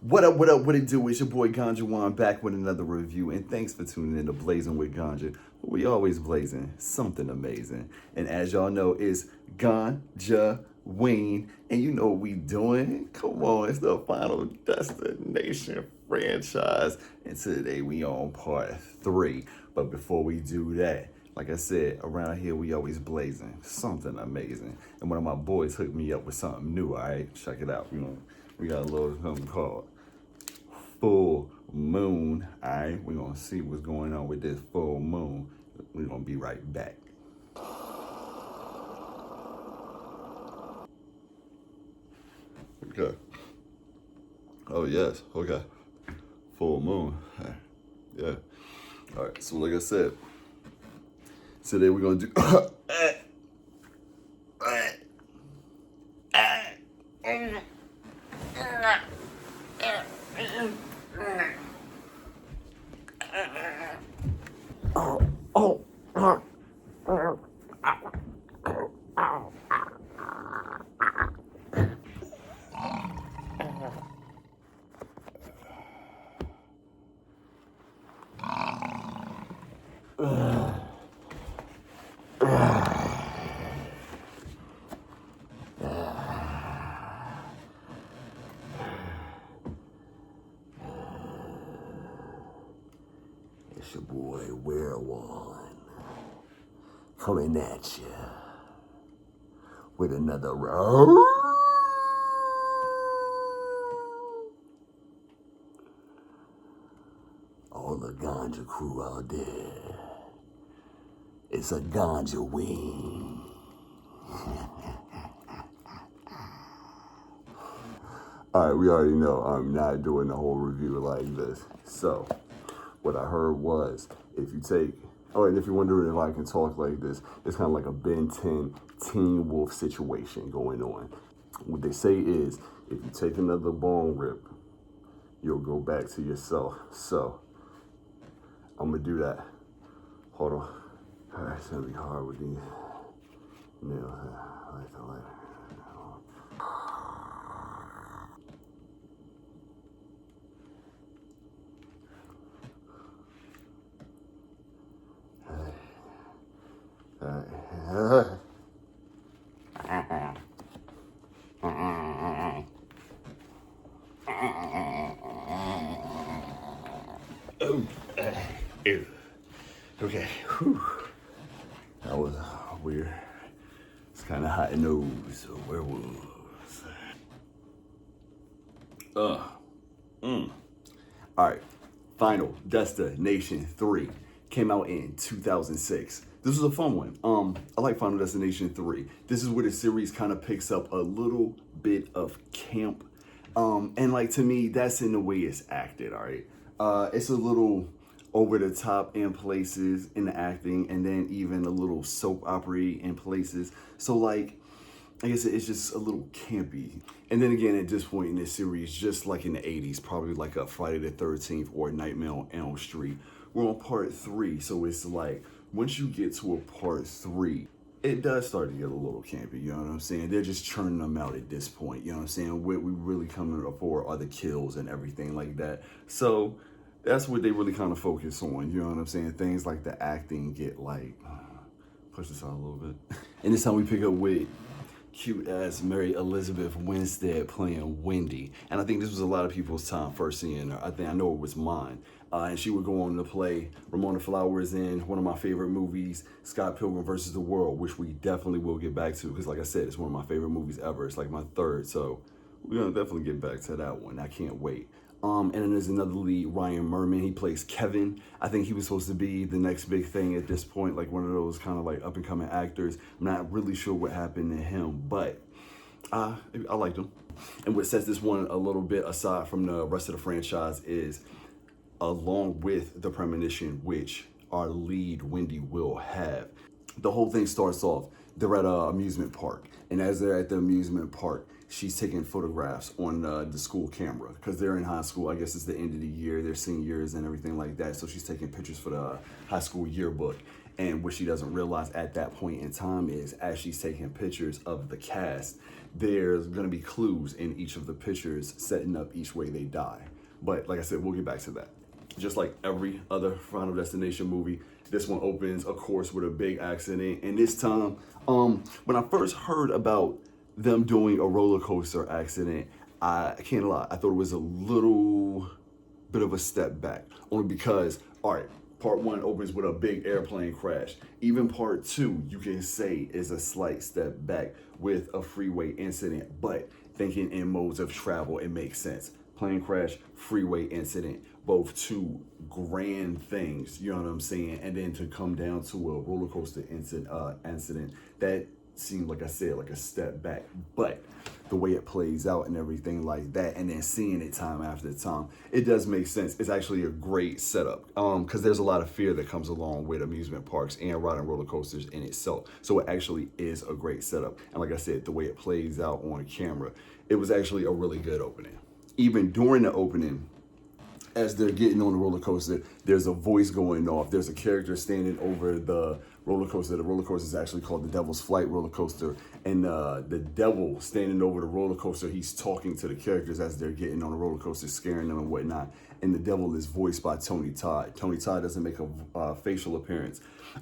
What up, what up, what it do? It's your boy GANJAWEEN back with another review, and thanks for tuning in to Blazing with Ganja. We always blazing something amazing. And as y'all know, it's Ganjaween, and you know what we doing? Come on, it's the Final Destination franchise, and today we on part 3. But before we do that, like I said, around here we always blazing something amazing. And one of my boys hooked me up with something new, all right? Check it out. We got a little something called full moon. All right, we're gonna see what's going on with this full moon. We're gonna be right back. Okay. Oh yes, okay. Full moon. Yeah. All right, so like I said, today we're gonna do it's your boy Werewolf coming at you with another round. All the ganja crew out there, it's a Ganjaween. All right, we already know I'm not doing the whole review like this. So, what I heard was, if you take, oh, and if you're wondering if I can talk like this, it's kind of like a Ben 10 Teen Wolf situation going on. What they say is, if you take another bone rip, you'll go back to yourself. So, I'm gonna do that. Hold on. All right, it's gonna be hard with these nails. I like the light. Okay, whew. That was weird. It's kind of hot in the nose, so werewolves. All right, Final Destination 3 came out in 2006. This was a fun one. I like Final Destination 3. This is where the series kind of picks up a little bit of camp. And like, to me, that's in the way it's acted, all right? It's a little over the top in places in the acting, and then even a little soap opera in places. So like, I guess it's just a little campy. And then again, at this point in this series, just like in the 80s, probably like a Friday the 13th or Nightmare on Elm Street, we're on part 3. So it's like, once you get to a part 3, it does start to get a little campy, you know what I'm saying? They're just churning them out at this point, you know what I'm saying? What we really coming up for are the kills and everything like that. So that's what they really kind of focus on, you know what I'm saying? Things like the acting get like, push this out a little bit. And this time we pick up with cute ass Mary Elizabeth Winstead playing Wendy. And I think this was a lot of people's time first seeing her. I know it was mine. And she would go on to play Ramona Flowers in one of my favorite movies, Scott Pilgrim versus the World, which we definitely will get back to, because like I said, it's one of my favorite movies ever. It's like my third, so we're gonna definitely get back to that one. I can't wait. And then there's another lead, Ryan Merman. He plays Kevin. I think he was supposed to be the next big thing at this point, like one of those kind of like up and coming actors. I'm not really sure what happened to him, but I liked him. And what sets this one a little bit aside from the rest of the franchise is, along with the premonition, which our lead, Wendy, will have, the whole thing starts off, they're at an amusement park. And as they're at the amusement park, she's taking photographs on the school camera, because they're in high school. I guess it's the end of the year, they're seniors and everything like that. So she's taking pictures for the high school yearbook. And what she doesn't realize at that point in time is, as she's taking pictures of the cast, there's gonna be clues in each of the pictures setting up each way they die. But like I said, we'll get back to that. Just like every other Final Destination movie, this one opens, of course, with a big accident. And this time, when I first heard about them doing a roller coaster accident, I can't lie, I thought it was a little bit of a step back. Only because, all right, part one opens with a big airplane crash. Even part two, you can say, is a slight step back with a freeway incident. But thinking in modes of travel, it makes sense. Plane crash, freeway incident, both two grand things, you know what I'm saying? And then to come down to a roller coaster incident, that seemed, like I said, like a step back. But the way it plays out and everything like that, and then seeing it time after time, it does make sense. It's actually a great setup, because there's a lot of fear that comes along with amusement parks and riding roller coasters in itself. So it actually is a great setup. And like I said, the way it plays out on camera, it was actually a really good opening. Even during the opening, as they're getting on the roller coaster, there's a voice going off. There's a character standing over the roller coaster. The roller coaster is actually called the Devil's Flight roller coaster. And the devil standing over the roller coaster, he's talking to the characters as they're getting on the roller coaster, scaring them and whatnot. And the devil is voiced by Tony Todd. Tony Todd doesn't make a facial appearance,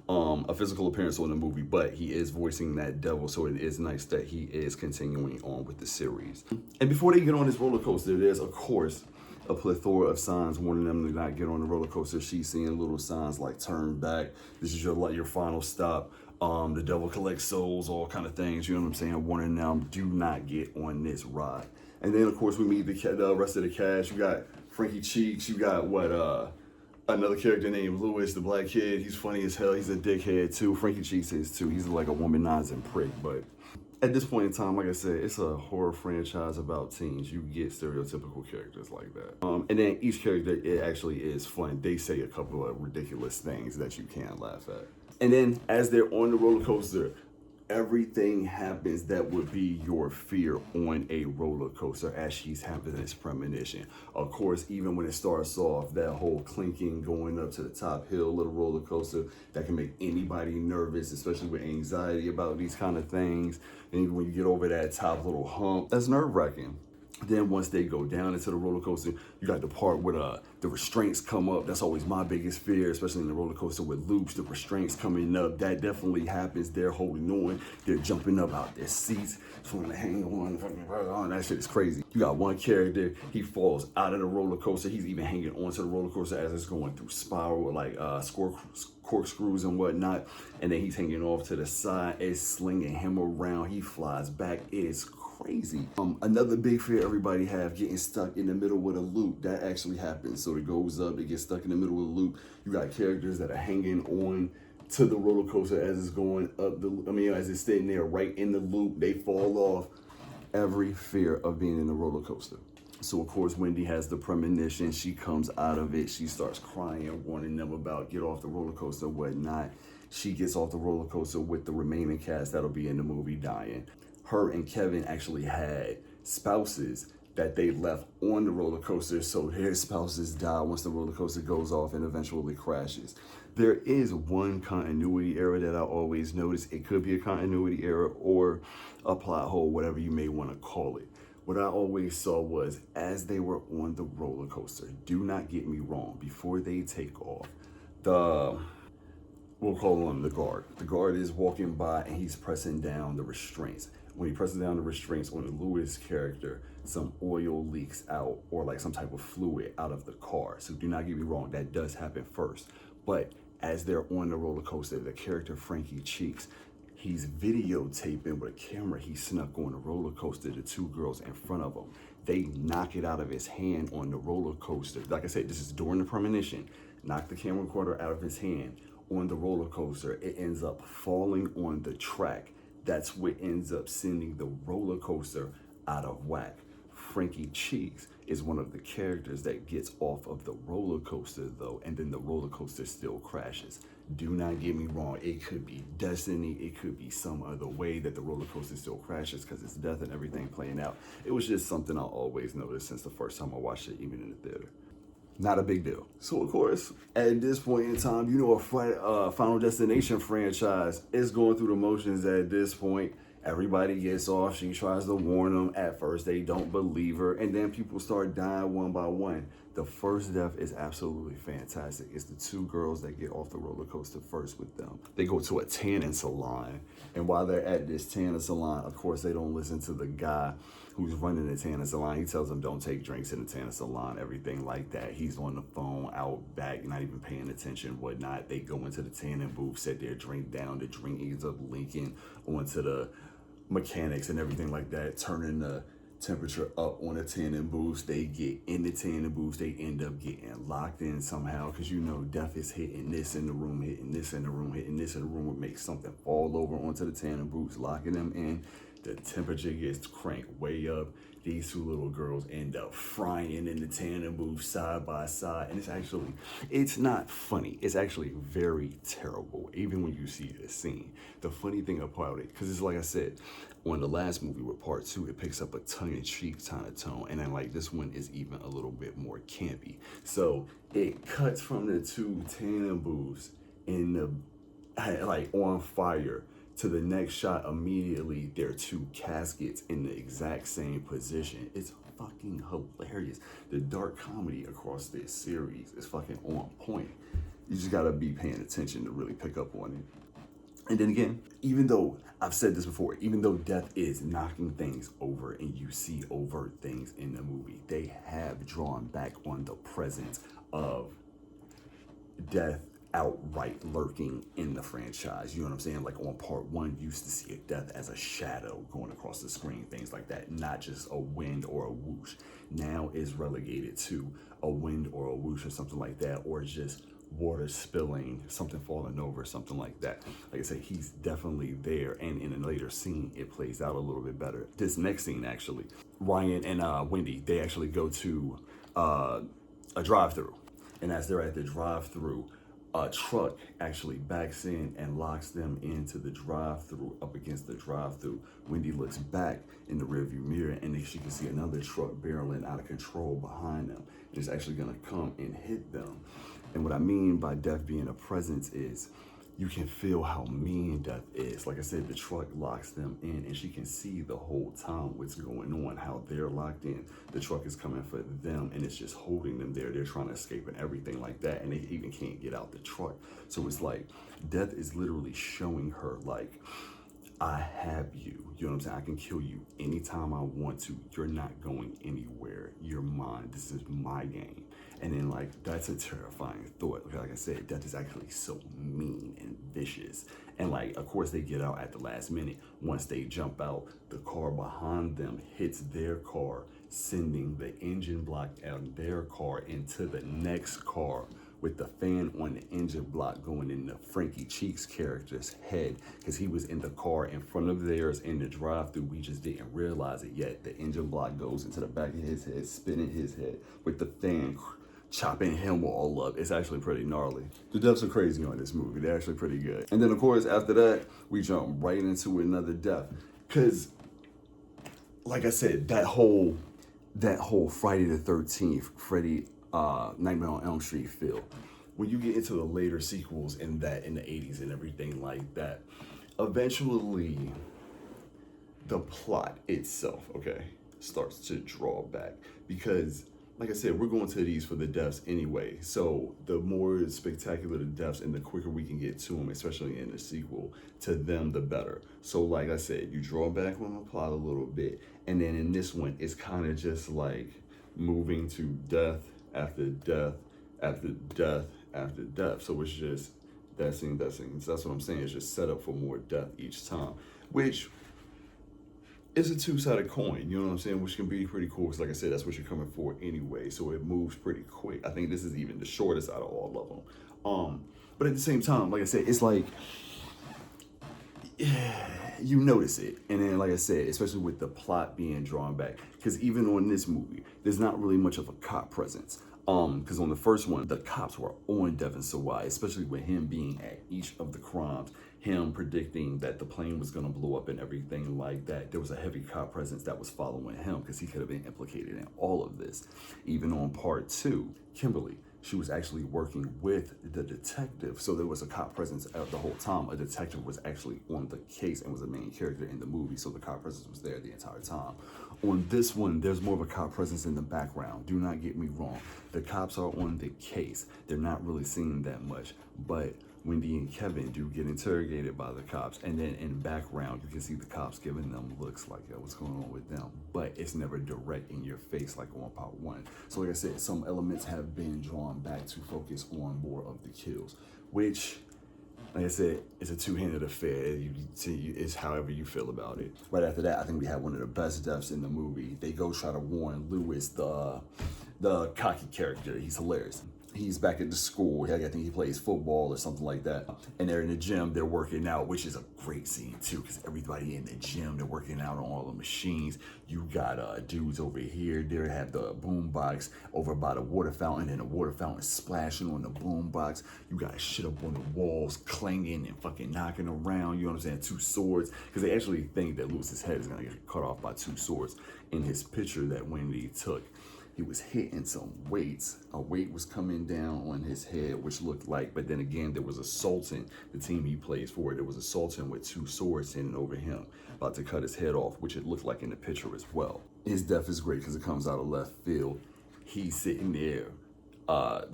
a physical appearance on the movie, but he is voicing that devil. So it is nice that he is continuing on with the series. And before they get on this roller coaster, there's, of course, a plethora of signs warning them to not get on the roller coaster. She's seeing little signs like turn back, this is your final stop, the devil collects souls, all kind of things, you know what I'm saying, warning them, do not get on this ride. And then of course we meet the rest of the cast. You got Frankie Cheeks, you got another character named Lewis, the black kid. He's funny as hell, he's a dickhead too. Frankie Cheeks is too, he's like a womanizing prick. But at this point in time, like I said, it's a horror franchise about teens. You get stereotypical characters like that. And then each character, it actually is fun. They say a couple of ridiculous things that you can't laugh at. And then as they're on the roller coaster, everything happens that would be your fear on a roller coaster as she's having this premonition. Of course, even when it starts off, that whole clinking going up to the top hill of the roller coaster, that can make anybody nervous, especially with anxiety about these kind of things. And when you get over that top little hump, that's nerve-wracking. Then once they go down into the roller coaster, you got the part where the restraints come up. That's always my biggest fear, especially in the roller coaster with loops, the restraints coming up. That definitely happens. They're holding on. They're jumping up out their seats, trying to hang on. That shit is crazy. You got one character, he falls out of the roller coaster. He's even hanging onto the roller coaster as it's going through spiral, like corkscrews and whatnot. And then he's hanging off to the side. It's slinging him around. He flies back. It is crazy. Another big fear everybody have, getting stuck in the middle with a loop. That actually happens. So it goes up, it gets stuck in the middle of the loop. You got characters that are hanging on to the roller coaster as it's going up as it's sitting there right in the loop, they fall off. Every fear of being in the roller coaster. So of course, Wendy has the premonition. She comes out of it. She starts crying, warning them about get off the roller coaster, whatnot. She gets off the roller coaster with the remaining cast that'll be in the movie dying. Her and Kevin actually had spouses that they left on the roller coaster, so their spouses die once the roller coaster goes off and eventually crashes. There is one continuity error that I always notice. It could be a continuity error or a plot hole, whatever you may want to call it. What I always saw was, as they were on the roller coaster, do not get me wrong, before they take off, we'll call him the guard. The guard is walking by and he's pressing down the restraints. When he presses down the restraints on the Lewis character, some oil leaks out or like some type of fluid out of the car. So do not get me wrong, that does happen first. But as they're on the roller coaster, the character Frankie Cheeks, he's videotaping with a camera he snuck on the roller coaster, the two girls in front of him. They knock it out of his hand on the roller coaster. Like I said, this is during the premonition. Knock the camera recorder out of his hand on the roller coaster. It ends up falling on the track. That's what ends up sending the roller coaster out of whack. Frankie Cheeks is one of the characters that gets off of the roller coaster though, and then the roller coaster still crashes. Do not get me wrong, it could be destiny, it could be some other way that the roller coaster still crashes because it's death and everything playing out. It was just something I always noticed since the first time I watched it, even in the theater. Not a big deal. So of course, at this point in time, you know, a Final Destination franchise is going through the motions at this point. Everybody gets off. She tries to warn them. At first, they don't believe her. And then people start dying one by one. The first death is absolutely fantastic. It's the two girls that get off the roller coaster first with them. They go to a tanning salon. And while they're at this tanning salon, of course, they don't listen to the guy who's running the tanning salon. He tells them don't take drinks in the tanning salon, everything like that. He's on the phone, out back, not even paying attention, whatnot. They go into the tanning booth, set their drink down. The drink ends up leaking onto the mechanics and everything like that, turning the temperature up on the tanning booths. They get in the tanning booths. They end up getting locked in somehow because, you know, death is hitting this in the room, hitting this in the room, hitting this in the room. It makes something fall over onto the tanning booths, locking them in. The temperature gets cranked way up. These two little girls end up frying in the tanning booth side by side. And it's not funny. It's actually very terrible, even when you see this scene. The funny thing about it, because it's like I said, on the last movie with part 2, it picks up a tongue-in-cheek kind of tone. And then like this one is even a little bit more campy. So it cuts from the two tanning booths in the, like on fire, to the next shot immediately, there are two caskets in the exact same position. It's fucking hilarious. The dark comedy across this series is fucking on point. You just gotta be paying attention to really pick up on it. And then again, even though I've said this before, even though death is knocking things over and you see overt things in the movie, they have drawn back on the presence of death outright lurking in the franchise. You know what I'm saying? Like on part 1, you used to see a death as a shadow going across the screen, things like that, not just a wind or a whoosh. Now is relegated to a wind or a whoosh or something like that, or just water spilling, something falling over, something like that. Like I said, he's definitely there, and in a later scene, it plays out a little bit better. This next scene, actually, Ryan and Wendy, they actually go to a drive-through, and as they're at the drive-through, a truck actually backs in and locks them into the drive-through, up against the drive-through. Wendy looks back in the rearview mirror and then she can see another truck barreling out of control behind them. And it's actually gonna come and hit them. And what I mean by death being a presence is you can feel how mean death is. Like I said, the truck locks them in and she can see the whole time what's going on, how they're locked in. The truck is coming for them and it's just holding them there. They're trying to escape and everything like that. And they even can't get out the truck. So it's like death is literally showing her like, I have you. You know what I'm saying? I can kill you anytime I want to. You're not going anywhere. You're mine. This is my game. And then like, that's a terrifying thought. Like I said, death is actually so mean and vicious. And like, of course they get out at the last minute. Once they jump out, the car behind them hits their car, sending the engine block out of their car into the next car, with the fan on the engine block going in the Frankie Cheeks character's head, because he was in the car in front of theirs in the drive-thru. We just didn't realize it yet. The engine block goes into the back of his head, spinning his head, with the fan chopping him all up. It's actually pretty gnarly. The deaths are crazy on this movie. They're actually pretty good. And then of course, after that, we jump right into another death. Cause like I said, that whole Friday the 13th, Freddy Nightmare on Elm Street feel. When you get into the later sequels in the 80s and everything like that, eventually the plot itself, okay, starts to draw back. Because like I said, we're going to these for the deaths anyway. So the more spectacular the deaths and the quicker we can get to them, especially in the sequel, to them, the better. So like I said, you draw back on the plot a little bit. And then in this one, it's kind of just like moving to death after death after death after death. So it's just that scene. So that's what I'm saying. It's just set up for more death each time, which is a two-sided coin, you know what I'm saying? Which can be pretty cool, because like I said, that's what you're coming for anyway, so it moves pretty quick. I think this is even the shortest out of all of them. But at the same time, like I said, it's like, you notice it. And then, like I said, especially with the plot being drawn back, because even on this movie, there's not really much of a cop presence. Because on the first one, the cops were on Devin Sawai, especially with him being at each of the crimes, him predicting that the plane was going to blow up and everything like that. There was a heavy cop presence that was following him because he could have been implicated in all of this. Even on part 2, Kimberly, she was actually working with the detective. So there was a cop presence the whole time. A detective was actually on the case and was a main character in the movie. So the cop presence was there the entire time. On this one, there's more of a cop presence in the background. Do not get me wrong. The cops are on the case. They're not really seen that much, but Wendy and Kevin do get interrogated by the cops, and then in the background you can see the cops giving them looks like, yo, what's going on with them? But it's never direct in your face like on part 1. So like I said, some elements have been drawn back to focus on more of the kills, which, like I said, it's a two-handed affair. It's however you feel about it. Right after that, I think we had one of the best deaths in the movie. They go try to warn Lewis, the cocky character. He's hilarious. He's back at the school. I think he plays football or something like that. And they're in the gym, they're working out, which is a great scene too, because everybody in the gym, they're working out on all the machines. You got dudes over here, they have the boom box over by the water fountain, and the water fountain splashing on the boom box. You got shit up on the walls, clanging and fucking knocking around, you know what I'm saying? 2 swords, because they actually think that Lewis's head is gonna get cut off by 2 swords. In his picture that Wendy took, he was hitting some weights. A weight was coming down on his head, which looked like, but then again, there was a Sultan, the team he plays for, there was a Sultan with 2 swords hanging over him, about to cut his head off, which it looked like in the picture as well. His death is great because it comes out of left field. He's sitting there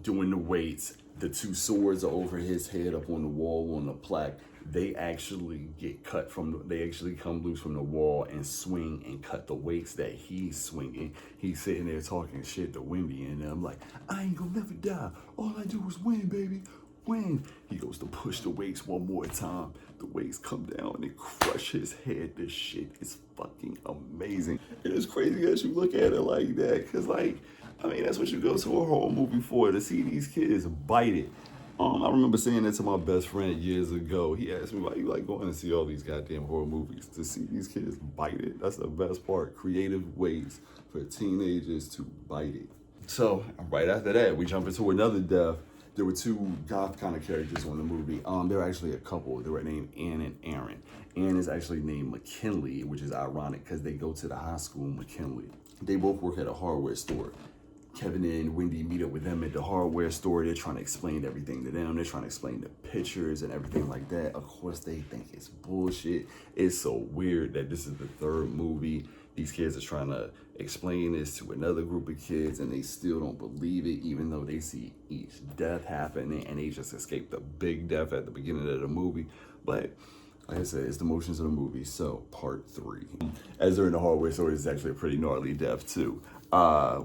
doing the weights. The 2 swords are over his head up on the wall on the plaque. They actually get cut from, they actually come loose from the wall and swing and cut the weights that he's swinging. He's sitting there talking shit to Wendy, and I'm like, I ain't gonna never die. All I do is win, baby, win. He goes to push the weights one more time. The weights come down and crush his head. This shit is fucking amazing. It is crazy that you look at it like that, because like, I mean, that's what you go to a horror movie for, to see these kids bite it. I remember saying that to my best friend years ago. He asked me, why you like going to see all these goddamn horror movies? To see these kids bite it? That's the best part. Creative ways for teenagers to bite it. So right after that, we jump into another death. There were 2 goth kind of characters on the movie. They were actually a couple. They were named Ann and Aaron. Ann is actually named McKinley, which is ironic because they go to the high school McKinley. They both work at a hardware store. Kevin and Wendy meet up with them at the hardware store. They're trying to explain everything to them. They're trying to explain the pictures and everything like that. Of course, they think it's bullshit. It's so weird that this is the 3rd movie. These kids are trying to explain this to another group of kids, and they still don't believe it, even though they see each death happening, and they just escaped the big death at the beginning of the movie. But like I said, it's the motions of the movie. So part 3. As they're in the hardware store, it's actually a pretty gnarly death too.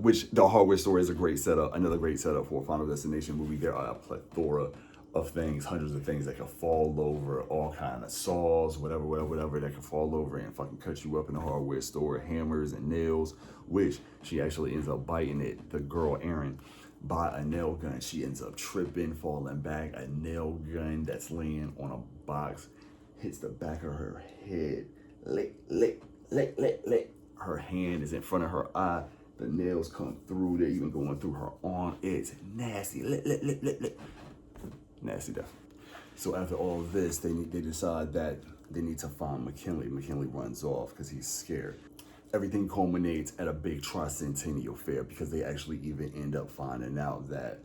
Which the hardware store is a great setup, another great setup for a Final Destination movie. There are a plethora of things, hundreds of things that can fall over, all kind of saws, whatever that can fall over and fucking cut you up in the hardware store, hammers and nails, which she actually ends up biting it, the girl Erin, by a nail gun. She ends up tripping, falling back. A nail gun that's laying on a box hits the back of her head. Lick. Her hand is in front of her eye. The nails come through. They're even going through her arm. It's nasty. Lick. Nasty death. So after all of this, they decide that they need to find McKinley. McKinley runs off because he's scared. Everything culminates at a big tricentennial fair because they actually even end up finding out that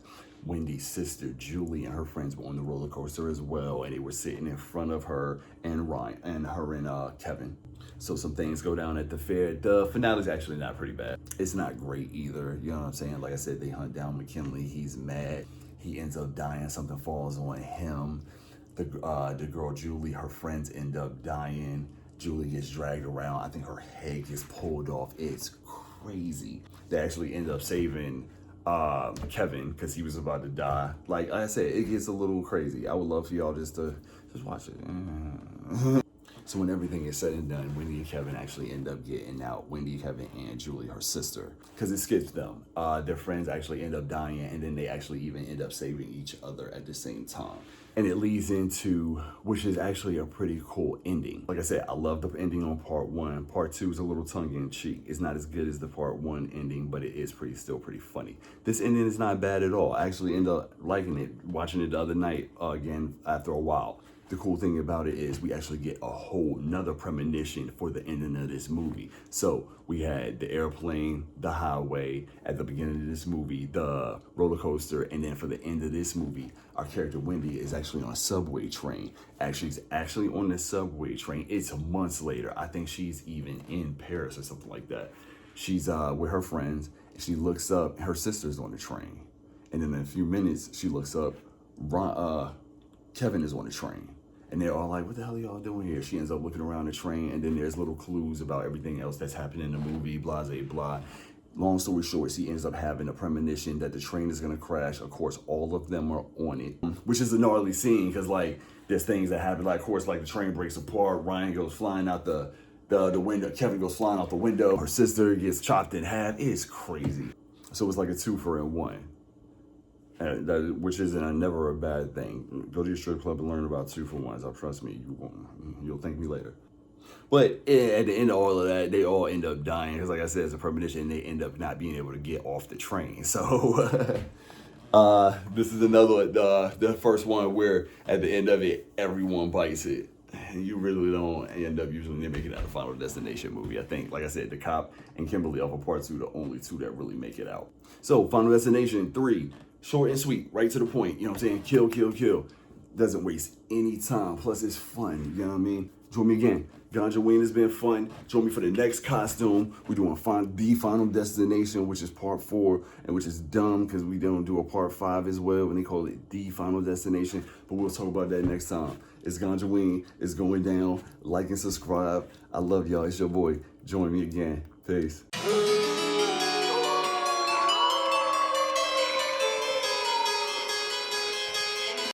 Wendy's sister, Julie, and her friends were on the roller coaster as well, and they were sitting in front of her and Ryan, and her and Kevin. So some things go down at the fair. The finale is actually not pretty bad. It's not great either, you know what I'm saying? Like I said, they hunt down McKinley. He's mad. He ends up dying. Something falls on him. The girl, Julie, her friends end up dying. Julie gets dragged around. I think her head gets pulled off. It's crazy. They actually end up saving Kevin because he was about to die. Like I said, it gets a little crazy. I would love for y'all just watch it. So when everything is said and done, Wendy and Kevin actually end up getting out. Wendy, Kevin, and Julie, her sister, because it skips them. Their friends actually end up dying, and then they actually even end up saving each other at the same time. And it leads into, which is actually a pretty cool ending. Like I said, I love the ending on part 1. Part 2 is a little tongue-in-cheek. It's not as good as the part 1 ending, but it is still pretty funny. This ending is not bad at all. I actually end up liking it, watching it the other night again after a while. the cool thing about it is we actually get a whole nother premonition for the ending of this movie. So we had the airplane, the highway at the beginning of this movie, the roller coaster, and then for the end of this movie, our character Wendy is actually on a subway train. She's actually on the subway train. It's months later. I think she's even in Paris or something like that. She's with her friends, and she looks up, her sister's on the train. And then in a few minutes, she looks up, Kevin is on the train. And they're all like, what the hell are y'all doing here? She ends up looking around the train, and then there's little clues about everything else that's happening in the movie, blah, blah, blah. Long story short, she ends up having a premonition that the train is gonna crash. Of course, all of them are on it, which is a gnarly scene, because like, there's things that happen. Like, of course, like the train breaks apart, Ryan goes flying out the window, Kevin goes flying out the window, her sister gets chopped in half. It's crazy. So it's like a 2-for-1. Which isn't never a bad thing. Go to your strip club and learn about 2-for-1s. Trust me, you'll thank me later. But at the end of all of that, they all end up dying, because like I said, it's a premonition, and they end up not being able to get off the train. So this is another, the first one where at the end of it, everyone bites it. And you really don't end up usually making it out of Final Destination movie. I think, like I said, the cop and Kimberly off of part 2, the only two that really make it out. So Final Destination 3, short and sweet, right to the point. You know what I'm saying? Kill, kill, kill. Doesn't waste any time. Plus, it's fun. You know what I mean? Join me again. Ganjaween has been fun. Join me for the next costume. We're doing the Final Destination, which is part 4, and which is dumb because we don't do a part 5 as well, and they call it the Final Destination. But we'll talk about that next time. It's Ganjaween. It's going down. Like and subscribe. I love y'all. It's your boy. Join me again. Peace.